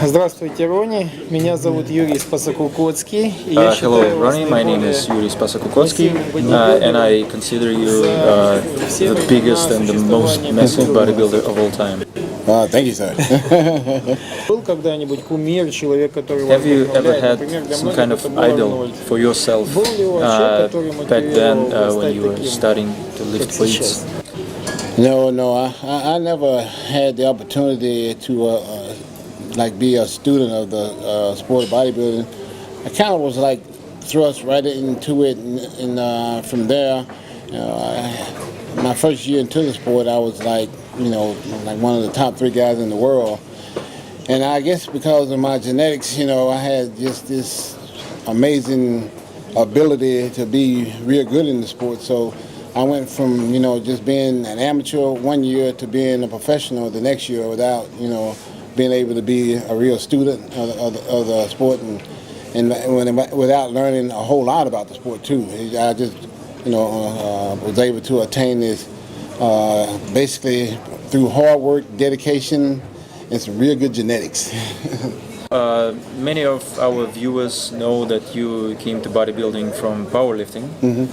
Здравствуйте, Ронни. Меня зовут Юрий Спасокукоцкий. Hello, Ronnie. My name is Yuri Spasakukotsky, and I consider you the biggest and the most massive bodybuilder of all time. Thank you, sir. Был когда-нибудь кумир, человек, который вас Have you ever вдохновляет? had Например, для some многих kind of это было idol Арнольд. for yourself Был ли вообще, который back then мотивировал вас when стать you were таким, starting to lift как weights? сейчас? No, I never had the opportunity to like be a student of the sport of bodybuilding. I kind of was like thrust right into it, and from there, my first year into the sport, I was like one of the top 3 guys in the world. And I guess because of my genetics, I had just this amazing ability to be real good in the sport. So I went from, just being an amateur one year to being a professional the next year without, being able to be a real student of the sport and without learning a whole lot about the sport too. I just, was able to attain this basically through hard work, dedication, and some real good genetics. Many of our viewers know that you came to bodybuilding from powerlifting.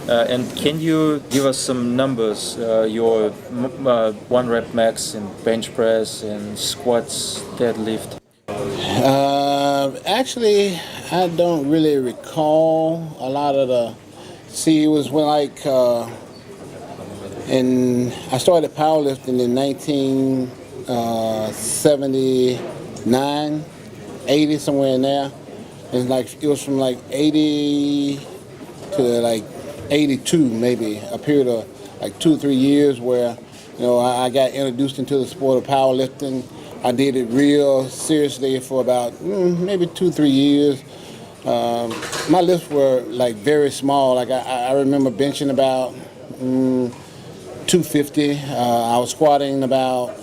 And can you give us some numbers, your 1 rep max in bench press and squats, deadlift? Actually, I don't really recall a lot of the. See, it was when and I started powerlifting in 1979, 80, somewhere in there. And it was from 80 to 82, maybe a period of 2 or 3 years where I got introduced into the sport of powerlifting. I did it real seriously for about maybe 2 or 3 years. My lifts were very small. I remember benching about 250. I was squatting about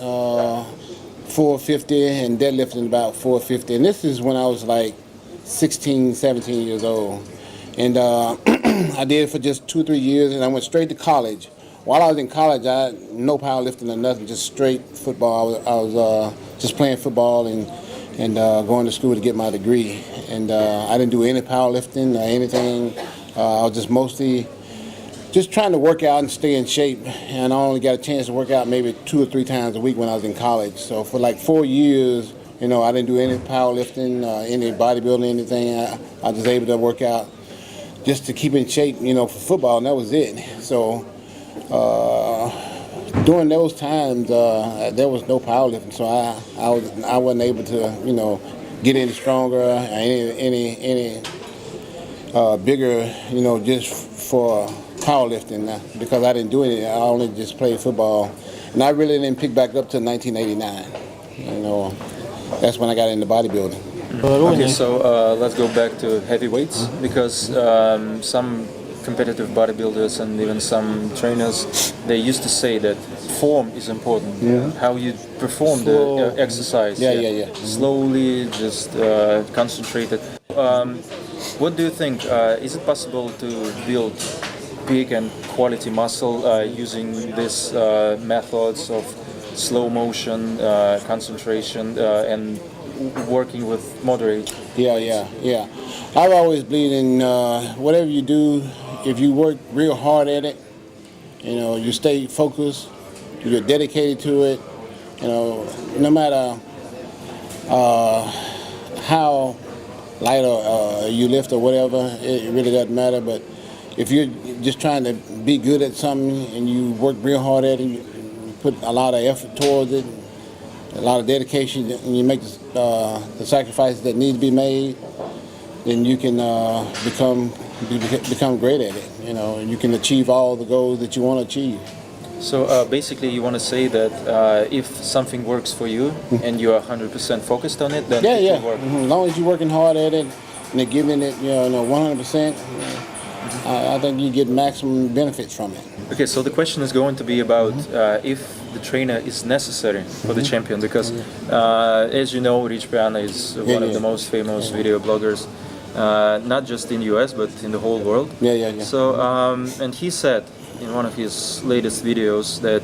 450 and deadlifting about 450. And this is when I was 16, 17 years old. And I did it for just 2 or 3 years, and I went straight to college. While I was in college, I had no powerlifting or nothing, just straight football. I was just playing football and going to school to get my degree. And I didn't do any powerlifting or anything. I was just mostly just trying to work out and stay in shape. And I only got a chance to work out maybe 2 or 3 times a week when I was in college. So for 4 years, I didn't do any powerlifting, any bodybuilding, anything. I was just able to work out just to keep in shape, for football, and that was it. So during those times, there was no powerlifting, so I wasn't able to, get any stronger, any bigger, just for powerlifting because I didn't do anything. I only just played football, and I really didn't pick back up till 1989. That's when I got into bodybuilding. Okay, so let's go back to heavyweights because some competitive bodybuilders and even some trainers, they used to say that form is important. How you perform the exercise. Yeah. Slowly, just concentrated. What do you think? Is it possible to build big and quality muscle using these methods of slow motion, concentration, and working with moderate? Yeah. I've always believed in whatever you do, if you work real hard at it, you stay focused, you're dedicated to it, no matter how light or you lift or whatever, it really doesn't matter. But if you're just trying to be good at something and you work real hard at it, you put a lot of effort towards it, a lot of dedication, and you make the sacrifices that need to be made, then you can become great at it. You can achieve all the goals that you want to achieve. So basically, you want to say that if something works for you and you are 100% focused on it, then it will work. As long as you're working hard at it and you're giving it 100%, I think you get maximum benefits from it. Okay, so the question is going to be about if the trainer is necessary for the champion, because as you know, Rich Piana is one of the most famous video bloggers, not just in the US but in the whole world. Yeah. So and he said in one of his latest videos that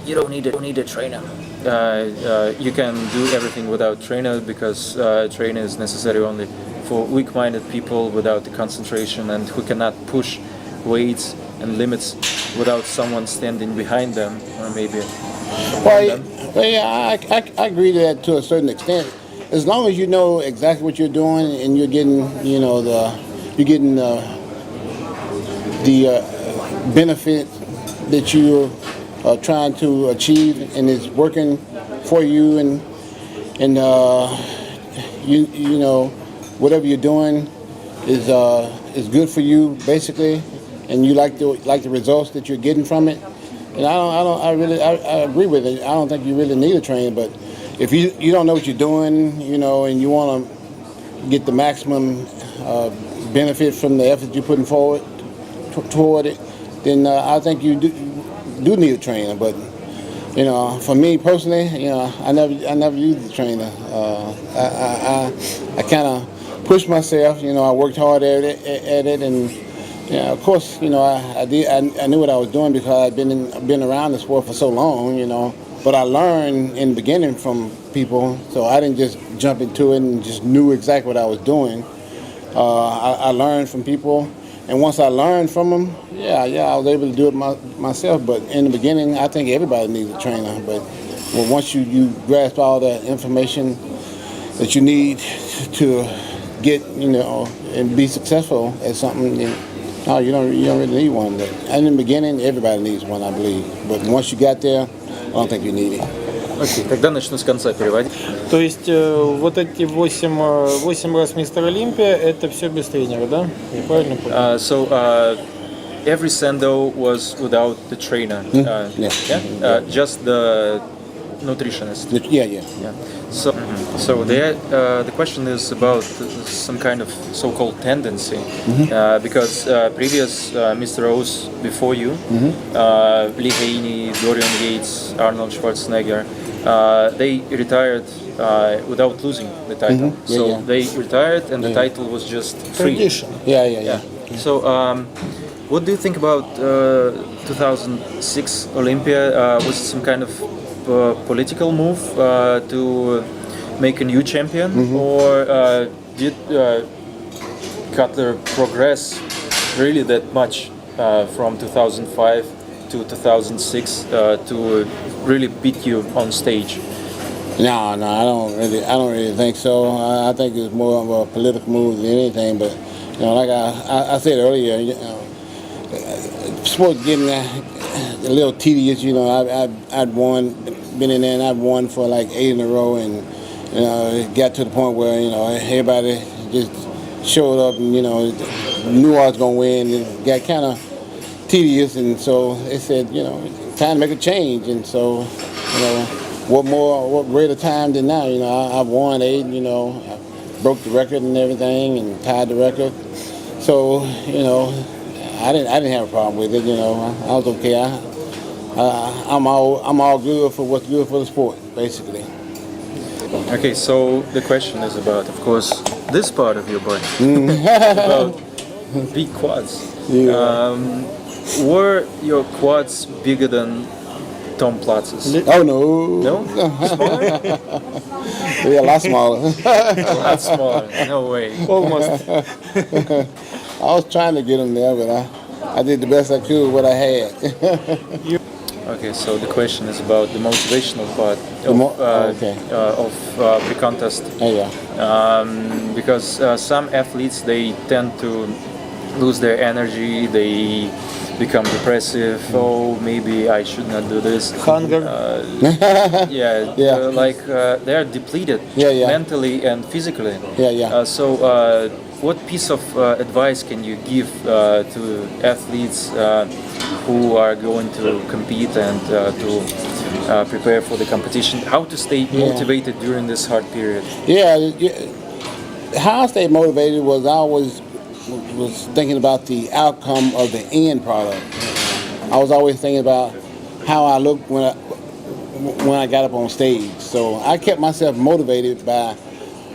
you don't need a trainer. you can do everything without trainer because trainer is necessary only for weak-minded people without the concentration and who cannot push weights and limits without someone standing behind them or maybe Well, yeah, I agree to that to a certain extent. As long as you know exactly what you're doing and you're getting, the benefit that you're trying to achieve and it's working for you and you know whatever you're doing is good for you basically, and you like the results that you're getting from it. And I agree with it. I don't think you really need a trainer, but if you don't know what you're doing, and you want to get the maximum benefit from the effort you're putting forward toward it, then I think you do need a trainer. But for me personally, I never used a trainer. I kind of pushed myself. I worked hard at it, and of course, I knew what I was doing because I'd been around the sport for so long, But I learned in the beginning from people, so I didn't just jump into it and just knew exactly what I was doing. I learned from people, and once I learned from them, I was able to do it myself. But in the beginning, I think everybody needs a trainer. But once you grasp all the information that you need to get, and be successful at something, no, you don't really need one. But in the beginning, everybody needs one, I believe. But once you got there, I don't think you need it. Окей, тогда начну с конца переводить. То есть вот эти 8 раз мистер Олимпия, это все без тренера, да? Я правильно понял? So every Sando was without the trainer. Just the nutritionist. Yeah. So the question is about some kind of so-called tendency, because previous Mr. O's before you, Lee Haney, Dorian Yates, Arnold Schwarzenegger, they retired without losing the title. They retired and the title was just free. Tradition. Yeah. So what do you think about 2006 Olympia? Was it some kind of political move to make a new champion, or did Cutler progress really that much from 2005 to 2006 to really beat you on stage? No, I don't really think so. I think it's more of a political move than anything. But like I said earlier, sports getting a little tedious. I'd been in there and I'd won for like 8 in a row, and it got to the point where everybody just showed up and knew I was gonna win. It got kind of tedious, and so they said time to make a change. And so what greater time than now? I've won 8. I broke the record and everything and tied the record. So I didn't have a problem with it. I was okay. I'm all good for what's good for the sport, basically. Okay, so the question is about, of course, this part of your body, about big quads. Were your quads bigger than Tom Platz's? Oh no. No? Smaller? Yeah, a lot smaller. A lot smaller. No way. Almost. I was trying to get them there, but I did the best I could with what I had. Okay, so the question is about the motivational part of pre-contest. Because some athletes, they tend to lose their energy, they become depressive. Oh, maybe I should not do this. Hunger. They are depleted mentally and physically. So what piece of advice can you give to athletes who are going to compete and to prepare for the competition? How to stay motivated during this hard period? How I stayed motivated was I always was thinking about the outcome of the end product. I was always thinking about how I looked when I got up on stage. So I kept myself motivated by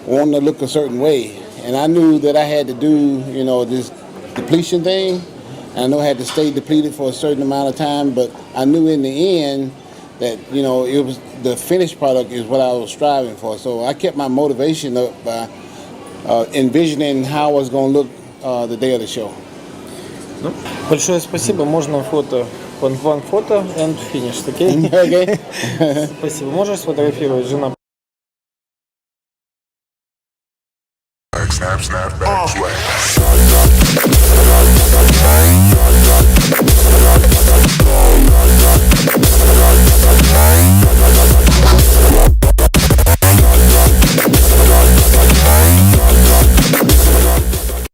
wanting to look a certain way. And I knew that I had to do, this depletion thing. And I know I had to stay depleted for a certain amount of time, but I knew in the end that it was the finished product is what I was striving for. So I kept my motivation up by envisioning how I was going to look the day of the show. Большое спасибо. Можно фото? One photo and finished, okay? Okay. Спасибо. Можешь сфотографировать, жена? Snap, snap, back, swag.